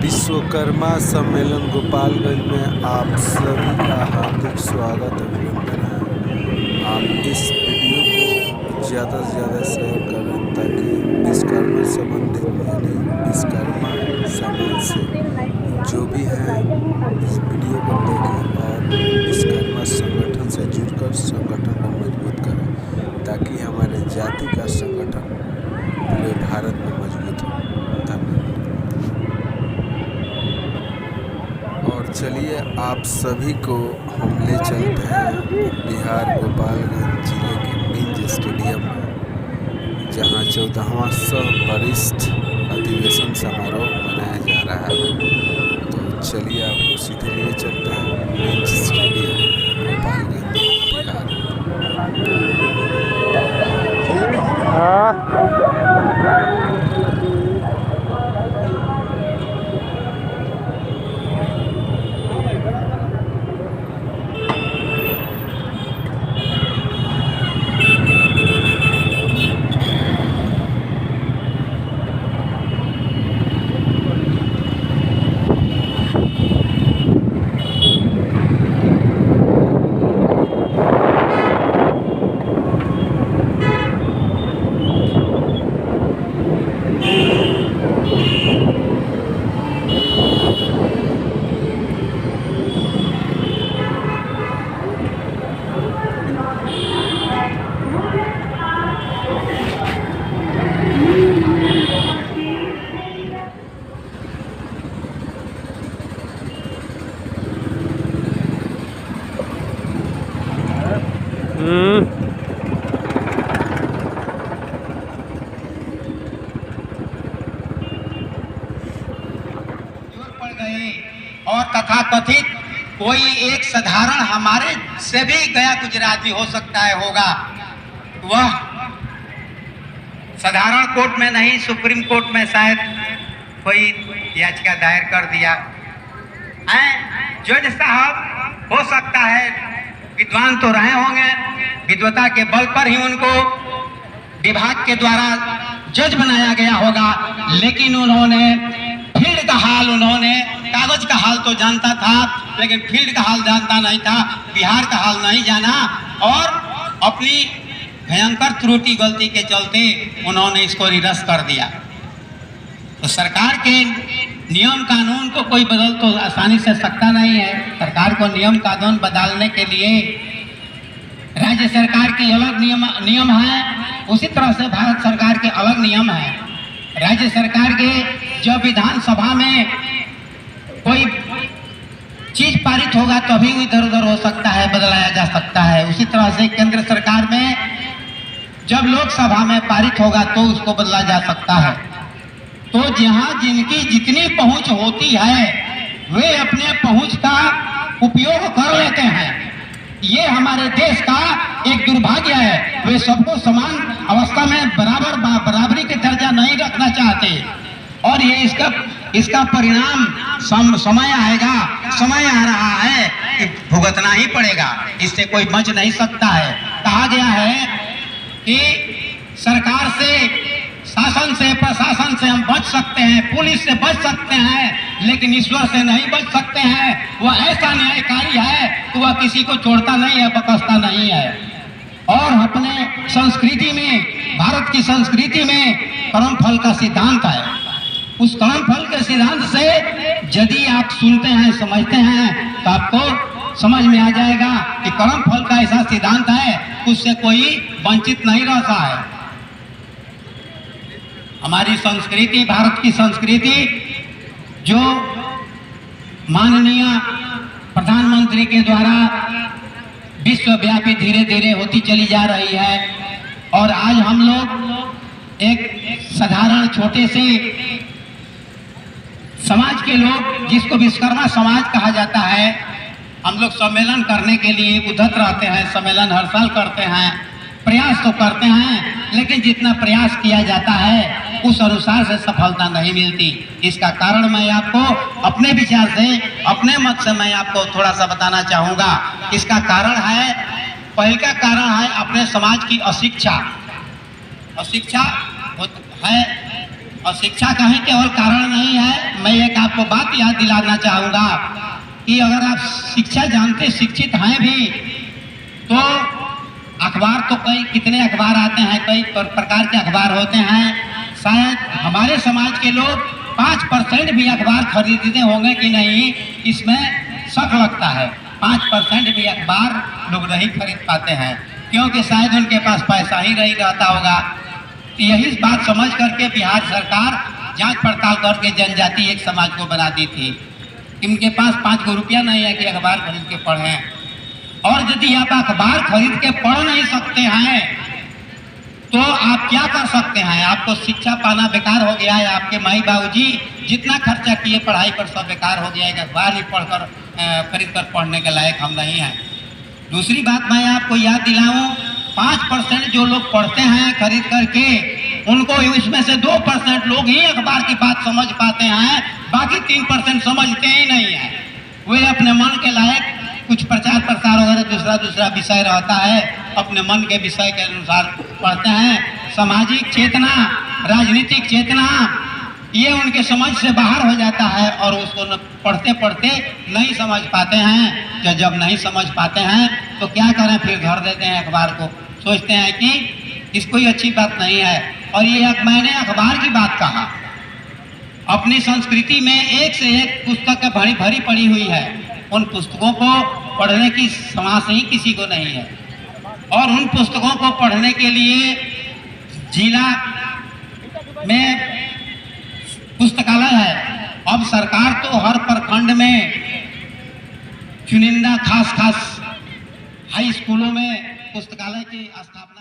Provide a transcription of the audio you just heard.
विश्वकर्मा सम्मेलन गोपालगंज में आप सभी का हार्दिक स्वागत अभिनंदन है। आप इस वीडियो को ज़्यादा से ज़्यादा शेयर करें ताकि विश्वकर्मा संबंधित यानी विश्वकर्मा समाज से जो भी हैं इस वीडियो को देखें और विश्वकर्मा संगठन से जुड़कर संगठन को मजबूत करें ताकि हमारे जाति का संगठन पूरे भारत में मजबूत हो। धन्यवाद। और चलिए आप सभी को हम ले चलते हैं बिहार गोपालगंज जिले के मिंज स्टेडियम में, जहां 14वां वरिष्ठ अधिवेशन समारोह मनाया जा रहा है। तो चलिए आपको सीधे ले चलते हैं मिंज स्टेडियम गोपालगंज बिहार। और तथाकथित कोई एक साधारण हमारे से भी गया गुजराती हो सकता है होगा, वह साधारण कोर्ट में नहीं सुप्रीम कोर्ट में शायद कोई याचिका दायर कर दिया। जज साहब हो सकता है विद्वान तो रहे होंगे, विद्वता के बल पर ही उनको विभाग के द्वारा जज बनाया गया होगा, लेकिन उन्होंने फील्ड का हाल, उन्होंने कागज का हाल तो जानता था लेकिन फील्ड का हाल जानता नहीं था, बिहार का हाल नहीं जाना और अपनी भयंकर त्रुटि गलती के चलते उन्होंने इसको निरस्त कर दिया। तो सरकार के नियम कानून को कोई बदल तो आसानी से सकता नहीं है। सरकार को नियम कानून बदलने के लिए राज्य सरकार की अलग नियम है, उसी तरह से भारत सरकार के अलग नियम है। राज्य सरकार के जब विधानसभा में कोई चीज पारित होगा तभी इधर उधर हो सकता है, बदलाया जा सकता है। उसी तरह से केंद्र सरकार में जब लोकसभा में पारित होगा तो उसको बदला जा सकता है। तो जहां जिनकी जितनी पहुंच होती है वे अपने पहुंच का उपयोग कर लेते हैं। ये हमारे देश का एक दुर्भाग्य है। वे सबको समान अवस्था में बराबरी के दर्जा नहीं रखना चाहते और ये इसका परिणाम समय आएगा, समय आ रहा है कि भुगतना ही पड़ेगा, इससे कोई बच नहीं सकता है। कहा गया है कि सरकार से, शासन से, प्रशासन से हम बच सकते हैं, पुलिस से बच सकते हैं, लेकिन ईश्वर से नहीं बच सकते हैं। वह ऐसा न्यायकारी है कि वह किसी को छोड़ता नहीं है, बख्शता नहीं है। और अपने संस्कृति में, भारत की संस्कृति में कर्मफल का सिद्धांत है। उस कर्मफल के सिद्धांत से यदि आप सुनते हैं, समझते हैं तो आपको समझ में आ जाएगा कि कर्मफल का ऐसा सिद्धांत है, उससे कोई वंचित नहीं रहता है। हमारी संस्कृति, भारत की संस्कृति जो माननीय प्रधानमंत्री के द्वारा विश्वव्यापी धीरे धीरे होती चली जा रही है और आज हम लोग एक साधारण छोटे से समाज के लोग, जिसको विश्वकर्मा समाज कहा जाता है, हम लोग सम्मेलन करने के लिए उद्धत रहते हैं। सम्मेलन हर साल करते हैं, प्रयास तो करते हैं, लेकिन जितना प्रयास किया जाता है उस अनुसार से सफलता नहीं मिलती। इसका कारण मैं आपको अपने विचार से, अपने मत से मैं आपको थोड़ा सा बताना चाहूँगा। इसका कारण है, पहला कारण है अपने समाज की अशिक्षा। अशिक्षा है और शिक्षा कहीं केवल कारण नहीं है। मैं एक आपको बात याद दिलाना चाहूँगा कि अगर आप शिक्षा जानते शिक्षित हैं भी तो अखबार तो कई कितने अखबार आते हैं, कई प्रकार के अखबार होते हैं। शायद हमारे समाज के लोग 5% भी अखबार खरीदते होंगे कि नहीं, इसमें शक लगता है। 5% भी अखबार लोग नहीं खरीद पाते हैं क्योंकि शायद उनके पास पैसा ही नहीं रहता होगा। यही बात समझ करके बिहार सरकार जांच पड़ताल करके जनजाति एक समाज को बना दी थी। इनके पास 5 रुपया नहीं है कि अखबार खरीद के पढ़ें। और यदि आप अखबार खरीद के पढ़ नहीं सकते हैं तो आप क्या कर सकते हैं? आपको शिक्षा पाना बेकार हो गया है। आपके माई बाबूजी जितना खर्चा किए पढ़ाई पर सब बेकार हो गया है। अखबार ही पढ़कर खरीद कर पढ़ने के लायक हम नहीं हैं। दूसरी बात मैं आपको याद दिलाऊं, 5% जो लोग पढ़ते हैं खरीद करके, उनको इसमें से 2% लोग ही अखबार की बात समझ पाते हैं, बाकी 3% समझते ही नहीं है। वे अपने मन के लायक कुछ प्रचार प्रसार वगैरह दूसरा विषय रहता है, अपने मन के विषय के अनुसार पढ़ते हैं। सामाजिक चेतना, राजनीतिक चेतना ये उनके समझ से बाहर हो जाता है और उसको पढ़ते पढ़ते नहीं समझ पाते हैं। तो जब नहीं समझ पाते हैं तो क्या करें, फिर धर देते हैं अखबार को, सोचते हैं कि इसको कोई अच्छी बात नहीं है। और ये मैंने अखबार की बात कहा, अपनी संस्कृति में एक से एक पुस्तक भरी भरी पड़ी हुई है। उन पुस्तकों को पढ़ने की समास ही किसी को नहीं है। और उन पुस्तकों को पढ़ने के लिए जिला में पुस्तकालय है। अब सरकार तो हर प्रखंड में चुनिंदा खास हाई स्कूलों में पुस्तकालय की स्थापना